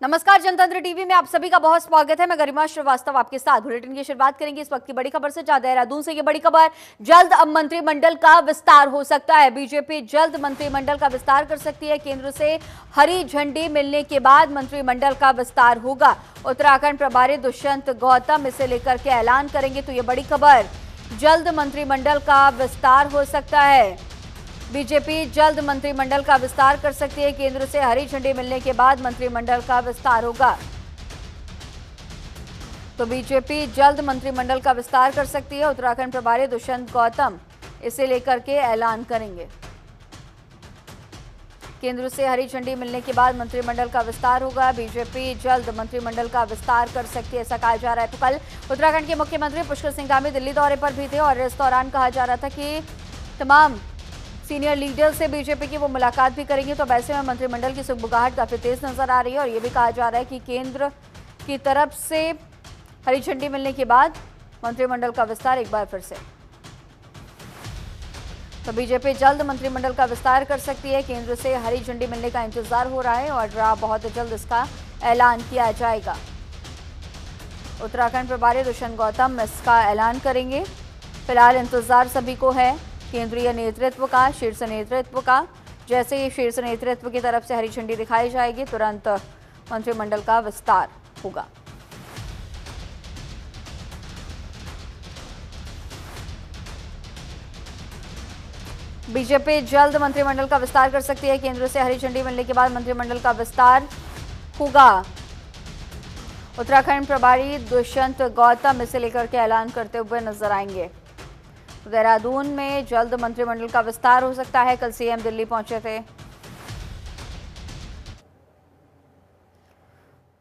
नमस्कार, जनतंत्र टीवी में आप सभी का बहुत स्वागत है। मैं गरिमा श्रीवास्तव आपके साथ बुलेटिन की शुरुआत करेंगे इस वक्त की बड़ी खबर से। देहरादून से ये बड़ी खबर, जल्द अब मंत्रिमंडल का विस्तार हो सकता है। बीजेपी जल्द मंत्रिमंडल का विस्तार कर सकती है। केंद्र से हरी झंडी मिलने के बाद मंत्रिमंडल का विस्तार होगा। उत्तराखंड प्रभारी दुष्यंत गौतम इसे लेकर के ऐलान करेंगे। तो ये बड़ी खबर, जल्द मंत्रिमंडल का विस्तार हो सकता है। बीजेपी जल्द मंत्रिमंडल का विस्तार कर सकती है। केंद्र से हरी झंडी मिलने के बाद मंत्रिमंडल का विस्तार होगा। तो बीजेपी जल्द मंत्रिमंडल का विस्तार कर सकती है। उत्तराखंड प्रभारी दुष्यंत गौतम इसे लेकर के ऐलान करेंगे। केंद्र से हरी झंडी मिलने के बाद मंत्रिमंडल का विस्तार होगा। बीजेपी जल्द मंत्रिमंडल का विस्तार कर सकती है, ऐसा कहा जा रहा है। तो कल उत्तराखंड के मुख्यमंत्री पुष्कर सिंह धामी दिल्ली दौरे पर भी थे और इस दौरान कहा जा रहा था कि तमाम सीनियर लीडर से बीजेपी की वो मुलाकात भी करेंगे। तो वैसे में मंत्रिमंडल की सुगबुगाहट काफी तेज नजर आ रही है और ये भी कहा जा रहा है कि केंद्र की तरफ से हरी झंडी मिलने के बाद मंत्रिमंडल का विस्तार एक बार फिर से। तो बीजेपी जल्द मंत्रिमंडल का विस्तार कर सकती है। केंद्र से हरी झंडी मिलने का इंतजार हो रहा है और बहुत जल्द इसका ऐलान किया जाएगा। उत्तराखंड प्रभारी दुष्यंत गौतम इसका ऐलान करेंगे। फिलहाल इंतजार सभी को है केंद्रीय नेतृत्व का, शीर्ष नेतृत्व का। जैसे ही शीर्ष नेतृत्व की तरफ से हरी झंडी दिखाई जाएगी, तुरंत मंत्रिमंडल का विस्तार होगा। बीजेपी जल्द मंत्रिमंडल का विस्तार कर सकती है। केंद्र से हरी झंडी मिलने के बाद मंत्रिमंडल का विस्तार होगा। उत्तराखंड प्रभारी दुष्यंत गौतम इसे लेकर के ऐलान करते हुए नजर आएंगे। देहरादून में जल्द मंत्रिमंडल का विस्तार हो सकता है। कल सीएम दिल्ली पहुंचे थे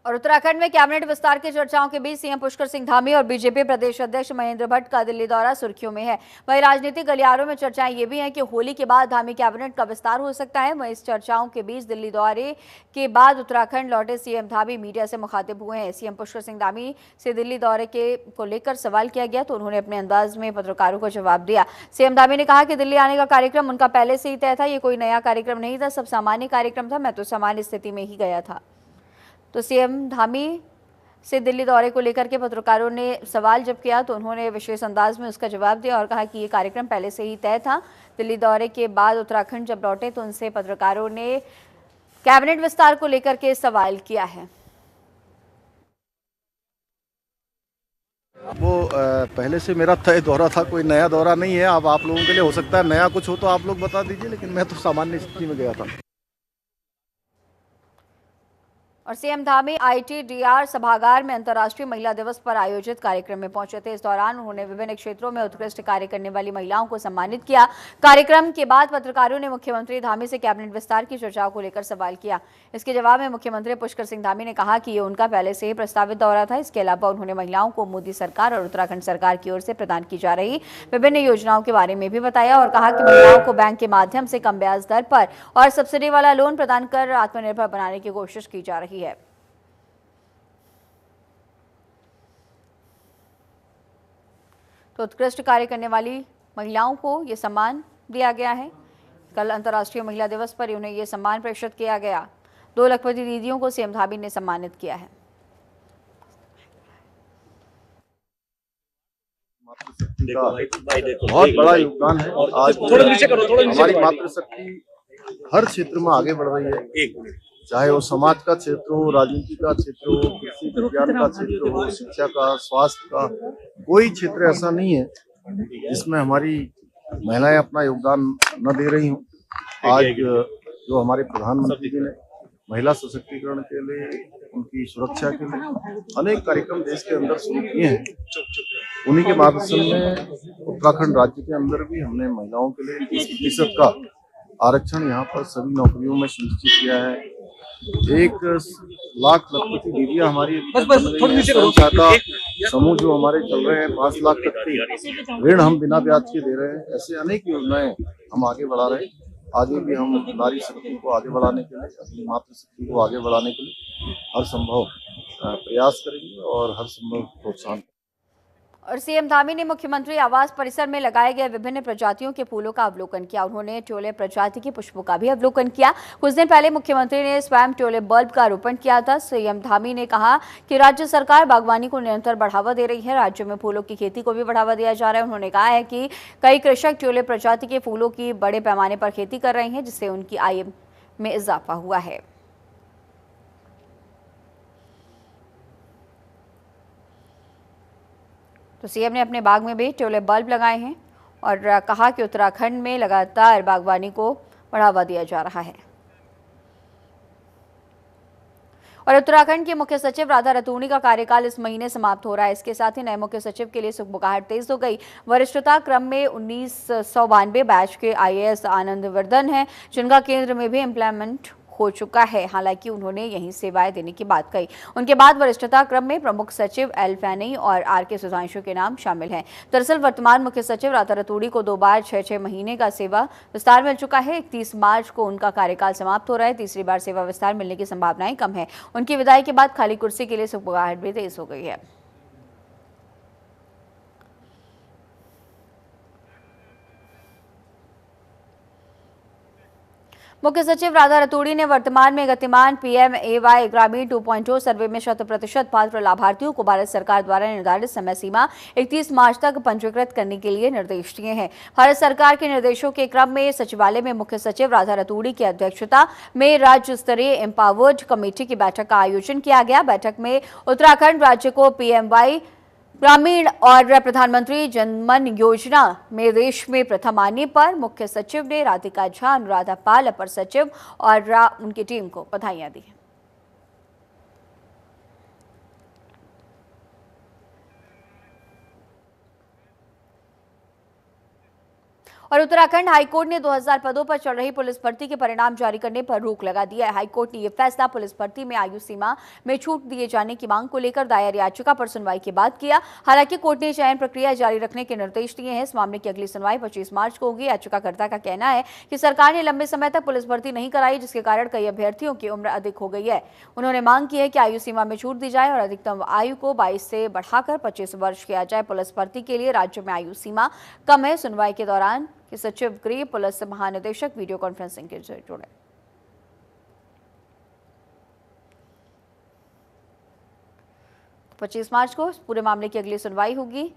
और उत्तराखंड में कैबिनेट विस्तार की चर्चाओं के बीच सीएम पुष्कर सिंह धामी और बीजेपी प्रदेश अध्यक्ष महेंद्र भट्ट का दिल्ली दौरा सुर्खियों में है। वहीं राजनीतिक गलियारों में चर्चाएं ये भी हैं कि होली के बाद धामी कैबिनेट का विस्तार हो सकता है। वहीं इस चर्चाओं के बीच दिल्ली दौरे के बाद उत्तराखंड लौटे सीएम धामी मीडिया से मुखातिब हुए हैं। सीएम पुष्कर सिंह धामी से दिल्ली दौरे को लेकर सवाल किया गया तो उन्होंने अपने अंदाज में पत्रकारों को जवाब दिया। सीएम धामी ने कहा कि दिल्ली आने का कार्यक्रम उनका पहले से ही तय था। ये कोई नया कार्यक्रम नहीं था, सब सामान्य कार्यक्रम था। मैं तो सामान्य स्थिति में ही गया था। तो सीएम धामी से दिल्ली दौरे को लेकर के पत्रकारों ने सवाल जब किया तो उन्होंने विशेष अंदाज में उसका जवाब दिया और कहा कि ये कार्यक्रम पहले से ही तय था। दिल्ली दौरे के बाद उत्तराखंड जब लौटे तो उनसे पत्रकारों ने कैबिनेट विस्तार को लेकर के सवाल किया है। वो पहले से मेरा तय दौरा था, कोई नया दौरा नहीं है। अब आप लोगों के लिए हो सकता है नया कुछ हो तो आप लोग बता दीजिए, लेकिन मैं तो सामान्य स्थिति में गया था। और सीएम धामी आईटीडीआर सभागार में अंतर्राष्ट्रीय महिला दिवस पर आयोजित कार्यक्रम में पहुंचे थे। इस दौरान उन्होंने विभिन्न क्षेत्रों में उत्कृष्ट कार्य करने वाली महिलाओं को सम्मानित किया। कार्यक्रम के बाद पत्रकारों ने मुख्यमंत्री धामी से कैबिनेट विस्तार की चर्चाओं को लेकर सवाल किया। इसके जवाब में मुख्यमंत्री पुष्कर सिंह धामी ने कहा कि ये उनका पहले से ही प्रस्तावित दौरा था। इसके अलावा उन्होंने महिलाओं को मोदी सरकार और उत्तराखंड सरकार की ओर से प्रदान की जा रही विभिन्न योजनाओं के बारे में भी बताया और कहा कि महिलाओं को बैंक के माध्यम से कम ब्याज दर पर और सब्सिडी वाला लोन प्रदान कर आत्मनिर्भर बनाने की कोशिश की जा रही है। तो उत्कृष्ट कार्य करने वाली महिलाओं को ये सम्मान दिया गया है। कल अंतर्राष्ट्रीय महिला दिवस पर उन्हें ये सम्मान प्रेषित किया गया। 2 लखपति दीदियों को सीएम धामी ने सम्मानित किया है। बहुत बड़ा योगदान है। आज हमारी मातृशक्ति हर क्षेत्र में आगे बढ़ रही है, चाहे वो समाज का क्षेत्र हो, राजनीति का क्षेत्र हो, कृषि विज्ञान का क्षेत्र हो, शिक्षा का, स्वास्थ्य का। कोई क्षेत्र ऐसा नहीं है जिसमें हमारी महिलाएं अपना योगदान न दे रही हों। आज जो हमारे प्रधानमंत्री जी ने महिला सशक्तिकरण के लिए, उनकी सुरक्षा के लिए अनेक कार्यक्रम देश के अंदर शुरू किए हैं, उन्हीं के माध्यम में उत्तराखंड राज्य के अंदर भी हमने महिलाओं के लिए 30% का आरक्षण यहाँ पर सभी नौकरियों में सुनिश्चित किया है। 1 लाख लखपति दीदियां हमारी सहायता समूह जो हमारे चल रहे हैं, 5 लाख तक के ऋण हम बिना ब्याज के दे रहे हैं। ऐसे अनेक योजनाएं हम आगे बढ़ा रहे हैं। आगे भी हम नारी शक्ति को आगे बढ़ाने के लिए, अपनी मातृशक्ति को आगे बढ़ाने के लिए हर संभव प्रयास करेंगे और हर संभव प्रोत्साहन। और सीएम धामी ने मुख्यमंत्री आवास परिसर में लगाए गए विभिन्न प्रजातियों के फूलों का अवलोकन किया। उन्होंने ट्यूलिप प्रजाति के पुष्पों का भी अवलोकन किया। कुछ दिन पहले मुख्यमंत्री ने स्वयं ट्यूलिप बल्ब का रोपण किया था। सीएम धामी ने कहा कि राज्य सरकार बागवानी को निरंतर बढ़ावा दे रही है। राज्य में फूलों की खेती को भी बढ़ावा दिया जा रहा है। उन्होंने कहा है कि कई कृषक ट्यूलिप प्रजाति के फूलों की बड़े पैमाने पर खेती कर रहे हैं, जिससे उनकी आय में इजाफा हुआ है। तो सीएम ने अपने बाग में भी ट्यूलिप बल्ब लगाए हैं और कहा कि उत्तराखंड में लगातार बागवानी को बढ़ावा दिया जा रहा है। और उत्तराखंड के मुख्य सचिव राधा रतूड़ी का कार्यकाल इस महीने समाप्त हो रहा है। इसके साथ ही नए मुख्य सचिव के लिए सुगबुगाहट तेज हो गई। वरिष्ठता क्रम में 1992 बैच के IAS आनंद वर्धन हैं, जिनका केंद्र में भी इम्प्लीमेंट हो चुका है। हालांकि उन्होंने यहीं सेवाएं देने की बात कही। उनके बाद वरिष्ठता क्रम में प्रमुख सचिव L फैनी और RK सुधांशु के नाम शामिल हैं। दरअसल वर्तमान मुख्य सचिव राधा रतूड़ी को 2 बार 6-6 महीने का सेवा विस्तार मिल चुका है। 31 मार्च को उनका कार्यकाल समाप्त हो रहा है। तीसरी बार सेवा विस्तार मिलने की संभावनाएं कम है। उनकी विदाई के बाद खाली कुर्सी के लिए सुगबुगाहट भी तेज हो गई है। मुख्य सचिव राधा रतूड़ी ने वर्तमान में गतिमान PMAY ग्रामीण 2.0 सर्वे में 100% पात्र लाभार्थियों को भारत सरकार द्वारा निर्धारित समय सीमा 31 मार्च तक पंजीकृत करने के लिए निर्देश दिए हैं। भारत सरकार के निर्देशों के क्रम में सचिवालय में मुख्य सचिव राधा रतूड़ी की अध्यक्षता में राज्य स्तरीय एम्पावर्ड कमेटी की बैठक का आयोजन किया गया। बैठक में उत्तराखंड राज्य को PMY ग्रामीण और प्रधानमंत्री जनमन योजना में देश में प्रथम आने पर मुख्य सचिव ने राधिका झा, अनुराधा पाल अपर सचिव और उनकी टीम को बधाइयां दी। और उत्तराखंड हाईकोर्ट ने 2000 पदों पर चल रही पुलिस भर्ती के परिणाम जारी करने पर रोक लगा दिया है। हाईकोर्ट ने यह फैसला पुलिस भर्ती में आयु सीमा में छूट दिए जाने की मांग को लेकर दायर याचिका पर सुनवाई के बाद किया। हालांकि कोर्ट ने चयन प्रक्रिया जारी रखने के निर्देश दिए हैं। इस मामले की अगली सुनवाई 25 मार्च को होगी। याचिकाकर्ता का कहना है कि सरकार ने लंबे समय तक पुलिस भर्ती नहीं कराई, जिसके कारण कई अभ्यर्थियों की उम्र अधिक हो गई है। उन्होंने मांग की है कि आयु सीमा में छूट दी जाए और अधिकतम आयु को 22 से बढ़ाकर 25 वर्ष किया जाए। पुलिस भर्ती के लिए राज्य में आयु सीमा कम है। सुनवाई के दौरान कि सचिव गृह पुलिस महानिदेशक वीडियो कॉन्फ्रेंसिंग के जरिए जुड़े। 25 मार्च को पूरे मामले की अगली सुनवाई होगी।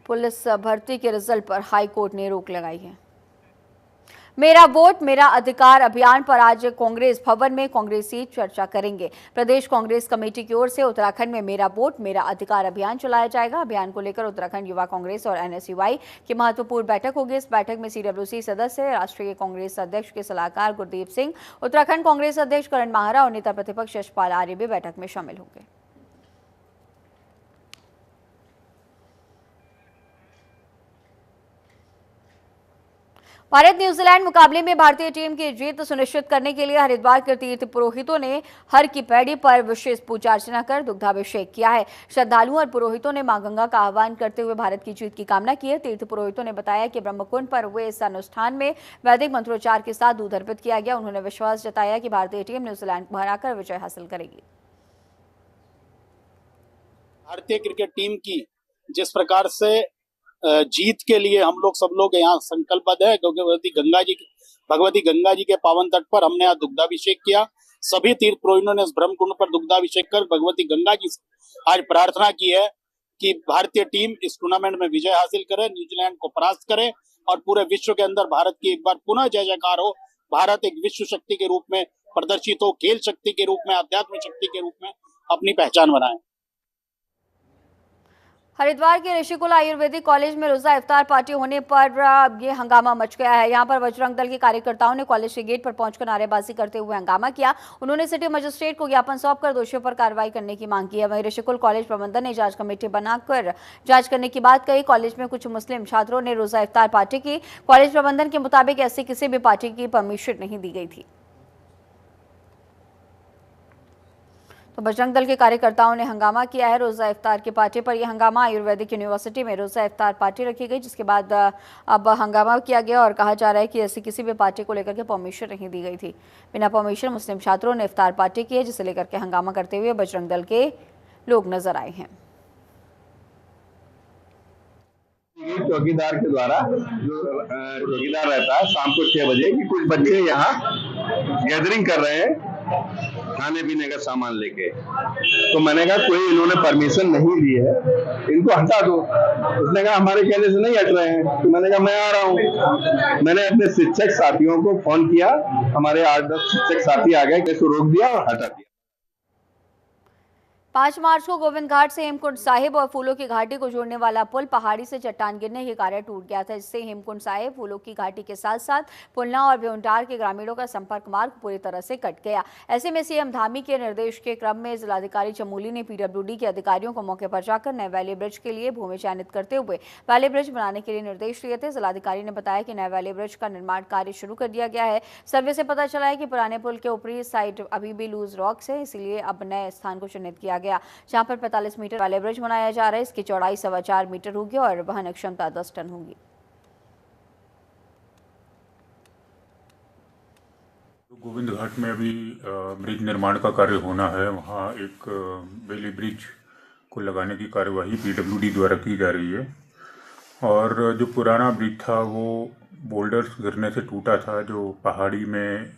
पुलिस भर्ती के रिजल्ट पर हाई कोर्ट ने रोक लगाई है। मेरा वोट मेरा अधिकार अभियान पर आज कांग्रेस भवन में कांग्रेसी चर्चा करेंगे। प्रदेश कांग्रेस कमेटी की ओर से उत्तराखंड में मेरा वोट मेरा अधिकार अभियान चलाया जाएगा। अभियान को लेकर उत्तराखंड युवा कांग्रेस और NSUI की महत्वपूर्ण बैठक होगी। इस बैठक में CWC सदस्य, राष्ट्रीय कांग्रेस अध्यक्ष के सलाहकार गुरदीप सिंह, उत्तराखंड कांग्रेस अध्यक्ष करण माहरा और नेता प्रतिपक्ष यशपाल आर्य भी बैठक में शामिल होंगे। भारत न्यूजीलैंड मुकाबले में भारतीय टीम की जीत सुनिश्चित करने के लिए हरिद्वार के तीर्थ पुरोहितों ने हर की पैड़ी पर विशेष पूजा अर्चना कर दुग्धाभिषेक किया है। श्रद्धालुओं और पुरोहितों ने मां गंगा का आह्वान करते हुए भारत की जीत की कामना की है। तीर्थ पुरोहितों ने बताया कि ब्रह्मकुंड पर हुए इस अनुष्ठान में वैदिक मंत्रोच्चार के साथ दूध अर्पित किया गया। उन्होंने विश्वास जताया कि भारतीय टीम न्यूजीलैंड को हराकर विजय हासिल करेगी। भारतीय क्रिकेट टीम की जिस प्रकार से जीत के लिए हम लोग सब लोग यहाँ संकल्पबद्ध है, भगवती गंगा जी के पावन तट पर हमने यहाँ दुग्धाभिषेक किया। सभी तीर्थ पुरोहितों ने इस ब्रह्मकुंड पर दुग्धाभिषेक कर भगवती गंगा जी से आज प्रार्थना की है कि भारतीय टीम इस टूर्नामेंट में विजय हासिल करे, न्यूजीलैंड को परास्त करे और पूरे विश्व के अंदर भारत की एक बार पुनः जय जयकार हो। भारत एक विश्व शक्ति के रूप में प्रदर्शित हो, खेल शक्ति के रूप में, आध्यात्मिक शक्ति के रूप में अपनी पहचान बनाए। हरिद्वार के ऋषिकुल आयुर्वेदिक कॉलेज में रोजा इफ्तार पार्टी होने पर ये हंगामा मच गया है। यहां पर बजरंग दल के कार्यकर्ताओं ने कॉलेज के गेट पर पहुंचकर नारेबाजी करते हुए हंगामा किया। उन्होंने सिटी मजिस्ट्रेट को ज्ञापन सौंपकर दोषियों पर कार्रवाई करने की मांग की है। वहीं ऋषिकुल कॉलेज प्रबंधन ने जांच कमेटी बनाकर जांच करने की बात कही। कॉलेज में कुछ मुस्लिम छात्रों ने रोजा इफ्तार पार्टी की। कॉलेज प्रबंधन के मुताबिक ऐसी किसी भी पार्टी की परमिशन नहीं दी गई थी। तो बजरंग दल के कार्यकर्ताओं ने हंगामा किया है। रोजा इफ्तार के पार्टी पर यह हंगामा आयुर्वेदिक यूनिवर्सिटी में रोजा इफ्तार पार्टी रखी गई, जिसके बाद अब हंगामा किया गया और कहा जा रहा है कि ऐसी किसी भी पार्टी को लेकर के परमिशन नहीं दी गई थी। बिना परमिशन मुस्लिम छात्रों ने इफ्तार पार्टी की है, जिसे लेकर के हंगामा करते हुए बजरंग दल के लोग नजर आए हैं। चौकीदार के द्वारा जो चौकीदार रहता है शाम को 6 बजे कि कुछ बच्चे यहाँ गैदरिंग कर रहे हैं खाने पीने का सामान लेके, तो मैंने कहा कोई इन्होंने परमिशन नहीं दी है, इनको हटा दो। उसने कहा हमारे कहने से नहीं हट रहे हैं। तो मैंने कहा मैं आ रहा हूँ। मैंने अपने शिक्षक साथियों को फोन किया, हमारे 8-10 शिक्षक साथी आ गए, इसको रोक दिया और हटा दिया। 5 मार्च को गोविंद घाट से हेमकुंड साहिब और फूलों की घाटी को जोड़ने वाला पुल पहाड़ी से चट्टान गिरने के कारण टूट गया था, जिससे हेमकुंड साहिब, फूलों की घाटी के साथ साथ पुलना और भ्योंटार के ग्रामीणों का संपर्क मार्ग पूरी तरह से कट गया। ऐसे में सीएम धामी के निर्देश के क्रम में जिलाधिकारी चमोली ने पीडब्ल्यूडी के अधिकारियों को मौके पर जाकर नए वैली ब्रिज के लिए भूमि चयनित करते हुए वैली ब्रिज बनाने के लिए निर्देश दिए थे। जिलाधिकारी ने बताया कि नए वैली ब्रिज का निर्माण कार्य शुरू कर दिया गया है। सर्वे से पता चला है कि पुराने पुल के ऊपरी साइड अभी भी लूज रॉक्स है, इसीलिए अब नए स्थान को चिन्हित किया गया, जहां पर 45 मीटर वाले ब्रिज बनाया जा रहा है। इसकी चौड़ाई 4.25 मीटर होगी और वहन क्षमता 10 टन होगी। गोविंद घाट में अभी ब्रिज निर्माण का कार्य होना है। वहाँ एक बेली ब्रिज को लगाने की कार्यवाही पीडब्ल्यूडी द्वारा की जा रही है। और जो पुराना ब्रिज था वो बोल्डर्स गिरने से टूटा था। जो पहाड़ी में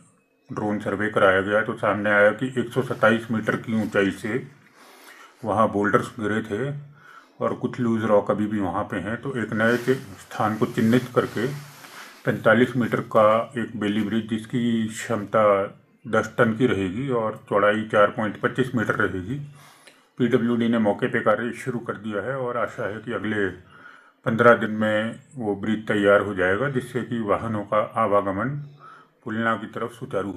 ड्रोन सर्वे कराया गया तो सामने आया कि 127 मीटर की ऊंचाई से वहाँ बोल्डर्स गिरे थे और कुछ लूज रॉक अभी भी वहाँ पे हैं। तो एक नए स्थान को चिन्हित करके 45 मीटर का एक बेली ब्रिज, जिसकी क्षमता 10 टन की रहेगी और चौड़ाई 4.25 मीटर रहेगी, पीडब्ल्यूडी ने मौके पे कार्य शुरू कर दिया है और आशा है कि अगले 15 दिन में वो ब्रिज तैयार हो जाएगा, जिससे कि वाहनों का आवागमन पुलना की तरफ सुचारू।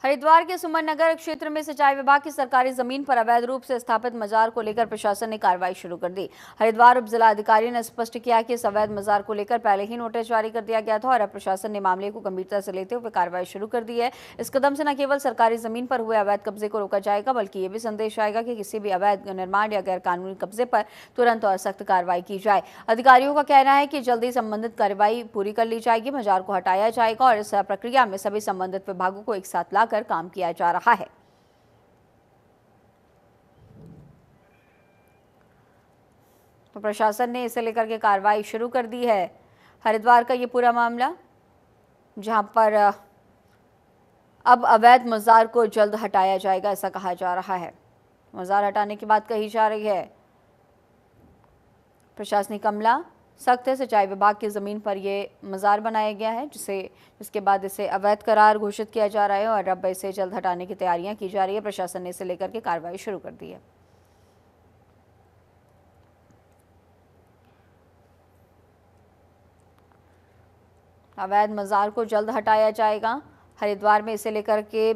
हरिद्वार के सुमन नगर क्षेत्र में सिंचाई विभाग की सरकारी जमीन पर अवैध रूप से स्थापित मजार को लेकर प्रशासन ने कार्रवाई शुरू कर दी। हरिद्वार उप जिला अधिकारी ने स्पष्ट किया कि इस अवैध मजार को लेकर पहले ही नोटिस जारी कर दिया गया था और अब प्रशासन ने मामले को गंभीरता से लेते हुए कार्रवाई शुरू कर दी है। इस कदम से न केवल सरकारी जमीन पर हुए अवैध कब्जे को रोका जाएगा, बल्कि ये भी संदेश आएगा कि किसी भी अवैध निर्माण या गैर कानूनी कब्जे पर तुरंत और सख्त कार्रवाई की जाए। अधिकारियों का कहना है कि जल्दी संबंधित कार्रवाई पूरी कर ली जाएगी, मजार को हटाया जाएगा और इस प्रक्रिया में सभी संबंधित विभागों को एक साथ लाकर काम किया जा रहा है। तो प्रशासन ने इसे लेकर के कार्रवाई शुरू कर दी है। हरिद्वार का ये पूरा मामला, जहां पर अब अवैध मजार को जल्द हटाया जाएगा, ऐसा कहा जा रहा है। मजार हटाने की बात कही जा रही है। प्रशासनिक अमला सख्त है। सिंचाई विभाग की ज़मीन पर ये मज़ार बनाया गया है, जिसके बाद इसे अवैध करार घोषित किया जा रहा है और अब इसे जल्द हटाने की तैयारियां की जा रही है। प्रशासन ने इसे लेकर के कार्रवाई शुरू कर दी है। अवैध मज़ार को जल्द हटाया जाएगा। हरिद्वार में इसे लेकर के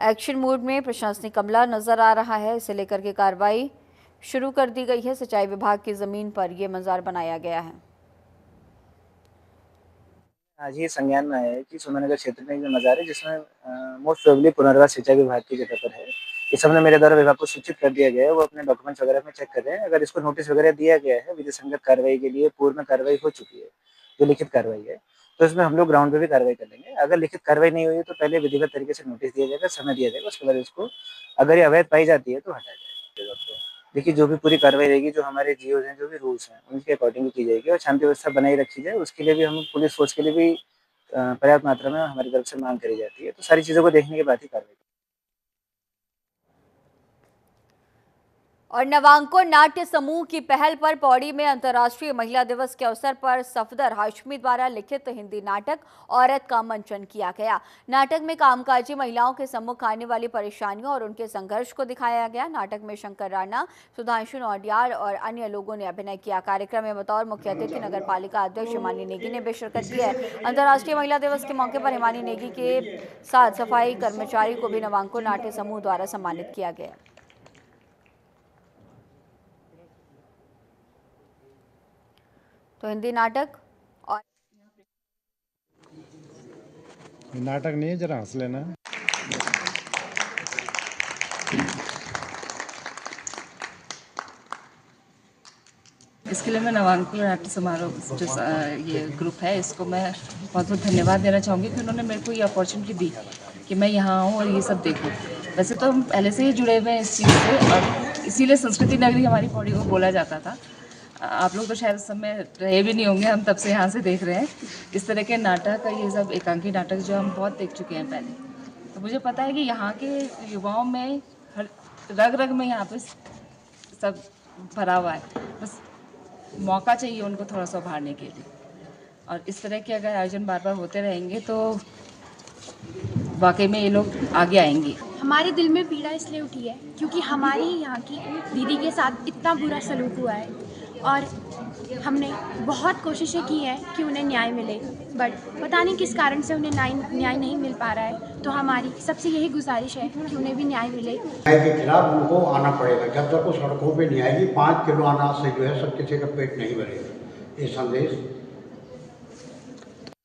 एक्शन मोड में प्रशासनिक अमला नजर आ रहा है। इसे लेकर के कार्रवाई शुरू कर दी गई है। सिंचाई विभाग की जमीन पर यह मजार बनाया गया है। आज ये संज्ञान में आया है कि सुमननगर क्षेत्र में एक मजार है, जिसमें मोस्ट प्रोबेबली पुनर्वास सिंचाई विभाग की जगह पर है। इस सबने मेरे द्वारा विभाग को सूचित कर दिया गया है। वो अपने डॉक्यूमेंट्स वगैरह में चेक कर रहे हैं। अगर इसको नोटिस वगैरह दिया गया है, विधि संगत कार्रवाई के लिए पूर्व में कार्रवाई हो चुकी है, जो लिखित कार्रवाई है, तो इसमें हम लोग ग्राउंड पे भी कार्रवाई कर लेंगे। अगर लिखित कार्रवाई नहीं हुई तो पहले विधिवत तरीके से नोटिस दिया जाएगा, समय दिया जाएगा, उसके बाद इसको अगर ये अवैध पाई जाती है तो हटाया जाएगा। देखिए, जो भी पूरी कार्रवाई रहेगी, जो हमारे जीओज हैं, जो भी रूल्स हैं, उनके अकॉर्डिंग की जाएगी और शांति व्यवस्था बनाई रखी जाए। उसके लिए भी हम पुलिस फोर्स के लिए भी पर्याप्त मात्रा में हमारी तरफ से मांग करी जाती है। तो सारी चीज़ों को देखने के बाद ही कार्रवाई। और नवांकुर नाट्य समूह की पहल पर पौड़ी में अंतर्राष्ट्रीय महिला दिवस के अवसर पर सफदर हाशमी द्वारा लिखित हिंदी नाटक औरत का मंचन किया गया। नाटक में कामकाजी महिलाओं के सम्मुख आने वाली परेशानियों और उनके संघर्ष को दिखाया गया। नाटक में शंकर राणा, सुधांशु नौडियाल और अन्य लोगों ने अभिनय किया। कार्यक्रम में बतौर मुख्य अतिथि नगर पालिका अध्यक्ष हिमानी नेगी ने भी शिरकत की है। अंतर्राष्ट्रीय महिला दिवस के मौके पर हिमानी नेगी के साथ सफाई कर्मचारी को भी नवांकुर नाट्य समूह द्वारा सम्मानित किया गया। तो हिंदी नाटक और नाटक नहीं है, जरा हंस लेना। इसके लिए मैं नवांकुर नाट्य समारोह जो ये ग्रुप है इसको मैं बहुत बहुत धन्यवाद देना चाहूँगी कि उन्होंने मेरे को ये अपॉर्चुनिटी दी कि मैं यहाँ आऊँ और ये सब देखूँ। वैसे तो हम पहले से ही जुड़े हुए हैं इस चीज़ से और इसीलिए संस्कृति नगरी हमारी पौड़ी को बोला जाता था। आप लोग तो शायद उस समय रहे भी नहीं होंगे, हम तब से यहाँ से देख रहे हैं इस तरह के नाटक, ये सब एकांकी नाटक जो हम बहुत देख चुके हैं पहले। तो मुझे पता है कि यहाँ के युवाओं में हर रग रग में यहाँ पे सब भरा हुआ है, बस मौका चाहिए उनको थोड़ा सा उभारने के लिए। और इस तरह के अगर आयोजन बार बार होते रहेंगे तो वाकई में ये लोग आगे आएंगे। हमारे दिल में पीड़ा इसलिए उठी है क्योंकि हमारे ही यहाँ की दीदी के साथ इतना बुरा सलूक हुआ है और हमने बहुत कोशिशें की हैं कि उन्हें न्याय मिले, बट पता नहीं किस कारण से उन्हें न्याय नहीं मिल पा रहा है। तो हमारी सबसे यही गुजारिश है कि उन्हें भी न्याय मिले। न्याय के खिलाफ उनको आना पड़ेगा। जब तक वो सड़कों पे नहीं आएगी 5 किलो अनाज से जो है सब किसी का पेट नहीं भरेगा। ये संदेश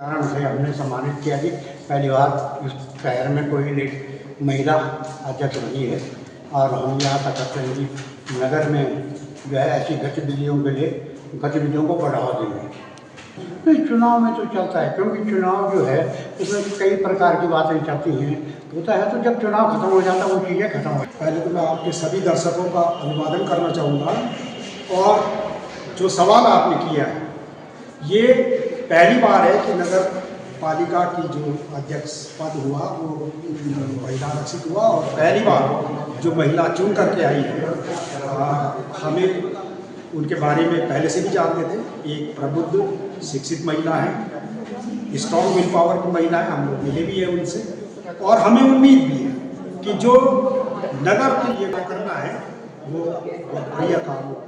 कारण से हमने सम्मानित किया कि पहली बार इस शहर में कोई महिला अध्यक्ष बनी है और हम यहाँ तक करते हैं कि नगर में जो है ऐसी गतिविधियों के लिए गतिविधियों को बढ़ावा देंगे। तो चुनाव में तो चलता है, क्योंकि चुनाव जो है उसमें कई प्रकार की बातें चलती हैं, होता है। तो जब चुनाव खत्म हो जाता है वो चीज़ें खत्म हो। पहले तो मैं आपके सभी दर्शकों का अभिवादन करना चाहूँगा और जो सवाल आपने किया है ये पहली बार है कि नगर पालिका की जो अध्यक्ष पद हुआ वो महिला आरक्षित हुआ और पहली बार जो महिला चुन करके आई है। हमें उनके बारे में पहले से भी जानते थे। एक प्रबुद्ध शिक्षित महिला है, स्ट्रॉन्ग विल पावर की महिला है, हम लोग मिले भी हैं उनसे और हमें उम्मीद भी है कि जो नगर के लिए करना है वो बढ़िया काम होगा।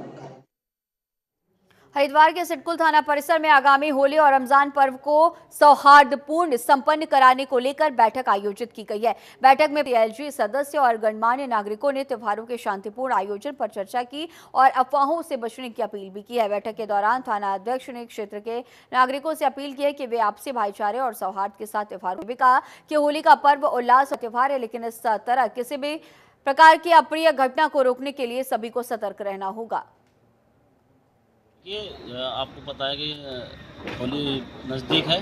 हरिद्वार के सिडकुल थाना परिसर में आगामी होली और रमजान पर्व को सौहार्दपूर्ण संपन्न कराने को लेकर बैठक आयोजित की गई है। बैठक में पीएलजी सदस्य और गणमान्य नागरिकों ने त्योहारों के शांतिपूर्ण आयोजन पर चर्चा की और अफवाहों से बचने की अपील भी की है। बैठक के दौरान थाना अध्यक्ष ने क्षेत्र के नागरिकों से अपील की है कि वे आपसी भाईचारे और सौहार्द के साथ त्योहारों में कहा कि होली का पर्व उल्लास और त्योहार है, लेकिन इस तरह किसी भी प्रकार की अप्रिय घटना को रोकने के लिए सभी को सतर्क रहना होगा। ये आपको पता है कि होली नज़दीक है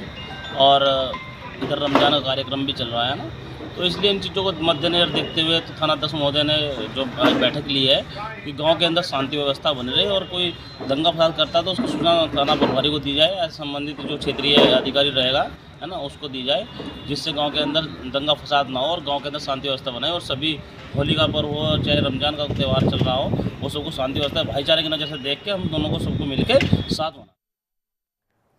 और इधर रमजान का कार्यक्रम भी चल रहा है ना, तो इसलिए इन चीज़ों को मद्देनजर देखते हुए तो थाना अध्यक्ष महोदय ने जो बैठक ली है कि गांव के अंदर शांति व्यवस्था बनी रहे और कोई दंगा फसाद करता है तो उसको सूचना थाना प्रभारी को दी जाए, संबंधित जो क्षेत्रीय अधिकारी रहेगा है ना उसको दी जाए, जिससे गांव के अंदर दंगा फसाद ना हो और गांव के अंदर शांति व्यवस्था बने और सभी होली का पर्व हो चाहे रमजान का त्यौहार चल रहा हो वो सबको शांति व्यवस्था भाईचारे की नज़र से देख के हम दोनों को सबको मिलकर साथ मना।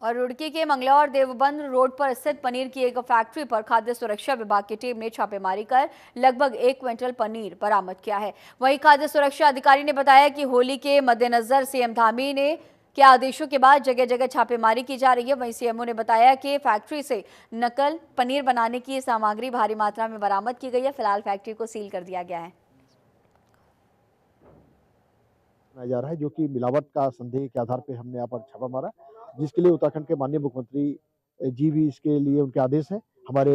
और रुड़की के मंगलौर देवबंद रोड पर स्थित पनीर की एक फैक्ट्री पर खाद्य सुरक्षा विभाग की टीम ने छापेमारी कर लगभग 1 क्विंटल पनीर बरामद किया है। वहीं खाद्य सुरक्षा अधिकारी ने बताया कि होली के मद्देनजर सीएम धामी ने के आदेशों के बाद जगह जगह छापेमारी की जा रही है। वहीं सीएमओ ने बताया कि फैक्ट्री से नकल पनीर बनाने की सामग्री भारी मात्रा में बरामद की गई है। फिलहाल फैक्ट्री को सील कर दिया गया है। जा रहा है जो कि मिलावट का संदेह के आधार पर हमने यहाँ पर छापा मारा, जिसके लिए उत्तराखंड के माननीय मुख्यमंत्री जी भी इसके लिए उनके आदेश है। हमारे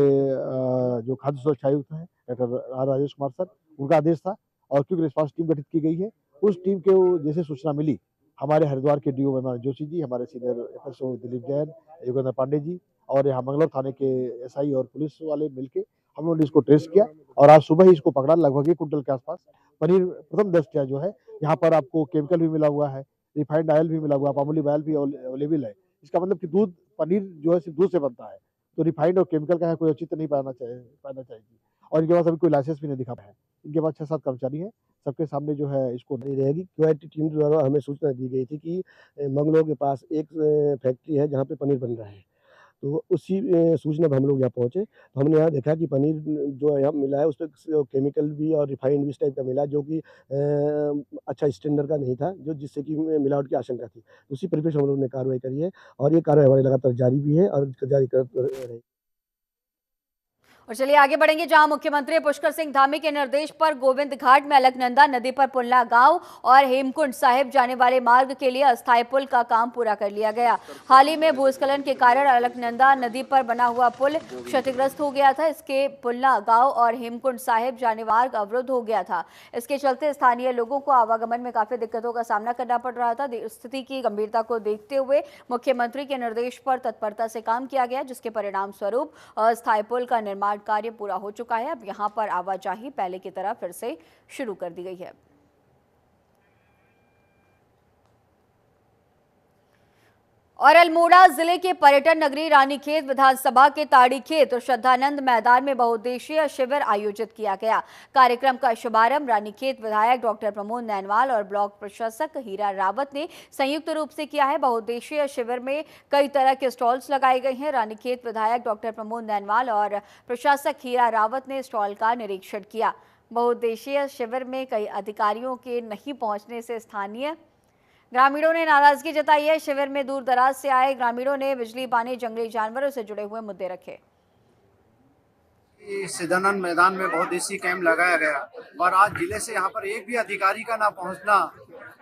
जो खाद्य सुरक्षा आयुक्त हैं doctor R Rajesh Kumar sir, उनका आदेश था और क्विक रिस्पांस टीम गठित की गई है। उस टीम के जैसे सूचना मिली हमारे हरिद्वार के डीओ मेहमान जोशी जी, हमारे सीनियर एसओ दिलीप जैन, योगेंद्र पांडे जी और यहाँ मंगलौर थाने के एसआई और पुलिस वाले मिलके हम लोगों ने इसको ट्रेस किया और आज सुबह ही इसको पकड़ा। लगभग 1 कुंटल के आसपास पनीर प्रथम दृष्टया जो है यहाँ पर आपको केमिकल भी मिला हुआ है, रिफाइंड ऑयल भी मिला हुआ है, पामोलिव ऑयल भी अवेलेबल है। इसका मतलब कि दूध पनीर जो है सिर्फ दूध से बनता है, तो रिफाइंड और केमिकल का है कोई औचित्य नहीं पाना चाहिए। और इनके पास अभी कोई लाइसेंस भी नहीं दिखा है। इनके पास 6-7 कर्मचारी हैं, सबके सामने जो है इसको नहीं रहेगी। क्वालिटी टीम द्वारा हमें सूचना दी गई थी कि मंगलौर के पास एक फैक्ट्री है जहाँ पे पनीर बन रहा है, तो उसी सूचना पर हम लोग यहाँ पहुँचे तो हमने यहाँ देखा कि पनीर जो यहाँ मिला है उस पर केमिकल भी और रिफाइंड भी इस टाइप का मिला जो कि अच्छा स्टैंडर्ड का नहीं था, जो जिससे कि मिलावट की आशंका थी। उसी परिप्रेक्ष्य हम लोगों ने कार्रवाई करी है और ये कार्रवाई हमारी लगातार जारी भी है और जारी कर रहे। और चलिए आगे बढ़ेंगे, जहां मुख्यमंत्री पुष्कर सिंह धामी के निर्देश पर गोविंद घाट में अलकनंदा नदी पर पुलना गांव और हेमकुंड साहिब जाने वाले मार्ग के लिए अस्थायी पुल का काम पूरा कर लिया गया। हाल ही में भूस्खलन के कारण अलकनंदा नदी पर बना हुआ पुल क्षतिग्रस्त हो गया था। इसके पुलना गांव और हेमकुंड साहिब जाने मार्ग अवरुद्ध हो गया था। इसके चलते स्थानीय लोगों को आवागमन में काफी दिक्कतों का सामना करना पड़ रहा था। स्थिति की गंभीरता को देखते हुए मुख्यमंत्री के निर्देश पर तत्परता से काम किया गया, जिसके परिणाम स्वरूप अस्थायी पुल का निर्माण कार्य पूरा हो चुका है। अब यहां पर आवाजाही पहले की तरह फिर से शुरू कर दी गई है। और अल्मोड़ा जिले के पर्यटन नगरी रानीखेत विधानसभा के ताड़ीखेत और श्रद्धानंद मैदान में बहुउद्देशीय शिविर आयोजित किया गया। कार्यक्रम का शुभारंभ रानीखेत विधायक डॉक्टर प्रमोद नैनवाल और ब्लॉक प्रशासक हीरा रावत ने संयुक्त रूप से किया है। बहुउद्देशीय शिविर में कई तरह के स्टॉल्स लगाए गए हैं। रानीखेत विधायक डॉक्टर प्रमोद नैनवाल और प्रशासक हीरा रावत ने स्टॉल का निरीक्षण किया। बहुउद्देशीय शिविर में कई अधिकारियों के नहीं पहुंचने से स्थानीय ग्रामीणों ने नाराजगी जताई है। शिविर में दूर दराज से आए ग्रामीणों ने बिजली, पानी, जंगली जानवरों से जुड़े हुए मुद्दे रखे। सिद्धानंद मैदान में बहुत देसी कैंप लगाया गया और आज जिले से यहाँ पर एक भी अधिकारी का ना पहुँचना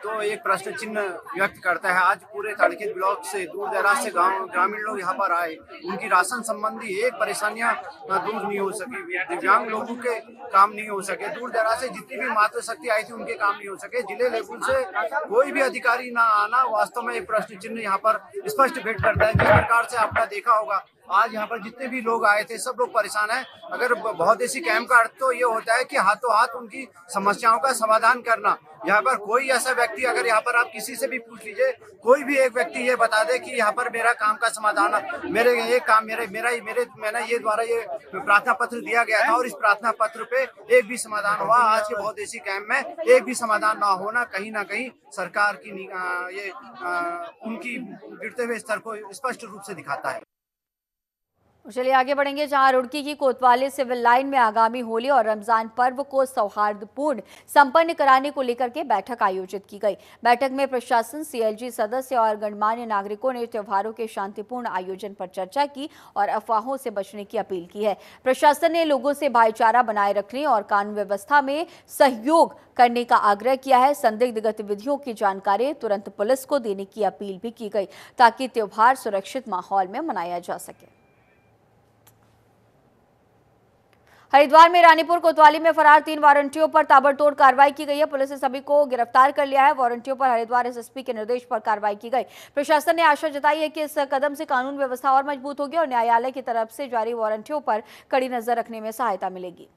तो एक प्रश्न चिन्ह व्यक्त करता है। आज पूरे ताड़ीखेत ब्लॉक से दूर दराज से गांव ग्रामीण लोग यहाँ पर आए, उनकी राशन संबंधी एक परेशानियां दूर नहीं हो सकी, दिव्यांग लोगों के काम नहीं हो सके, दूर दराज से जितनी भी मातृशक्ति आई थी उनके काम नहीं हो सके। जिले लेवल से कोई भी अधिकारी ना आना वास्तव में एक प्रश्न चिन्ह यहाँ पर स्पष्ट भेंट करता है। जिस प्रकार से आपने देखा होगा आज यहाँ पर जितने भी लोग आए थे सब लोग परेशान हैं। अगर बहुत देसी कैंप का अर्थ तो ये होता है कि हाथों हाथ उनकी समस्याओं का समाधान करना। यहाँ पर कोई ऐसा व्यक्ति, अगर यहाँ पर आप किसी से भी पूछ लीजिए, कोई भी एक व्यक्ति ये बता दे कि यहाँ पर मेरा काम का समाधान, मैंने ये द्वारा ये प्रार्थना पत्र दिया गया था और इस प्रार्थना पत्र पे एक भी समाधान हुआ। आज के बहुत देसी कैंप में एक भी समाधान ना होना कहीं ना कहीं सरकार की उनकी गिरते हुए स्तर को स्पष्ट रूप से दिखाता है। चलिए आगे बढ़ेंगे, जहां रुड़की की कोतवाली सिविल लाइन में आगामी होली और रमजान पर्व को सौहार्दपूर्ण संपन्न कराने को लेकर के बैठक आयोजित की गई। बैठक में प्रशासन, सीएलजी सदस्य और गणमान्य नागरिकों ने त्योहारों के शांतिपूर्ण आयोजन पर चर्चा की और अफवाहों से बचने की अपील की है। प्रशासन ने लोगों से भाईचारा बनाए रखने और कानून व्यवस्था में सहयोग करने का आग्रह किया है। संदिग्ध गतिविधियों की जानकारी तुरंत पुलिस को देने की अपील भी की गई ताकि त्योहार सुरक्षित माहौल में मनाया जा सके। हरिद्वार में रानीपुर कोतवाली में फरार 3 वारंटियों पर ताबड़तोड़ कार्रवाई की गई है। पुलिस ने सभी को गिरफ्तार कर लिया है। वारंटियों पर हरिद्वार एसएसपी के निर्देश पर कार्रवाई की गई। प्रशासन ने आशा जताई है कि इस कदम से कानून व्यवस्था और मजबूत होगी और न्यायालय की तरफ से जारी वारंटियों पर कड़ी नजर रखने में सहायता मिलेगी।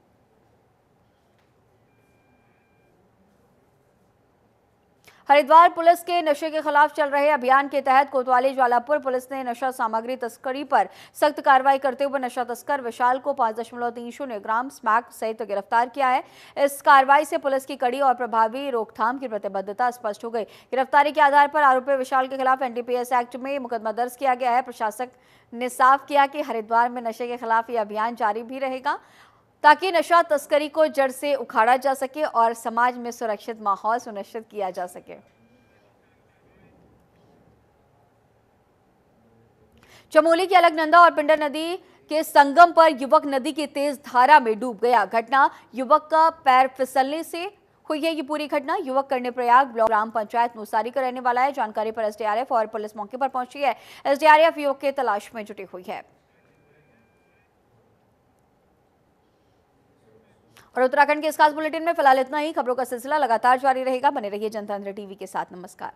हरिद्वार पुलिस के नशे के खिलाफ चल रहे अभियान के तहत कोतवाली ज्वालापुर पुलिस ने नशा सामग्री तस्करी पर सख्त कार्रवाई करते हुए नशा तस्कर विशाल को 5.30 ग्राम स्मैक सहित गिरफ्तार किया है। इस कार्रवाई से पुलिस की कड़ी और प्रभावी रोकथाम की प्रतिबद्धता स्पष्ट हो गई। गिरफ्तारी के आधार पर आरोपी विशाल के खिलाफ एनडीपीएस एक्ट में मुकदमा दर्ज किया गया है। प्रशासक ने साफ किया कि हरिद्वार में नशे के खिलाफ यह अभियान जारी भी रहेगा ताकि नशा तस्करी को जड़ से उखाड़ा जा सके और समाज में सुरक्षित माहौल सुनिश्चित किया जा सके। चमोली की अलकनंदा और पिंडर नदी के संगम पर युवक नदी की तेज धारा में डूब गया। घटना युवक का पैर फिसलने से हुई है। ये पूरी घटना युवक कर्णप्रयाग ब्लॉक ग्राम पंचायत मुसारी का रहने वाला है। जानकारी पर एसडीआरएफ और पुलिस मौके पर पहुंची है। एसडीआरएफ युवक के तलाश में जुटी हुई है। और उत्तराखंड के इस खास बुलेटिन में फिलहाल इतना ही। खबरों का सिलसिला लगातार जारी रहेगा। बने रहिए जनतंत्र टीवी के साथ। नमस्कार।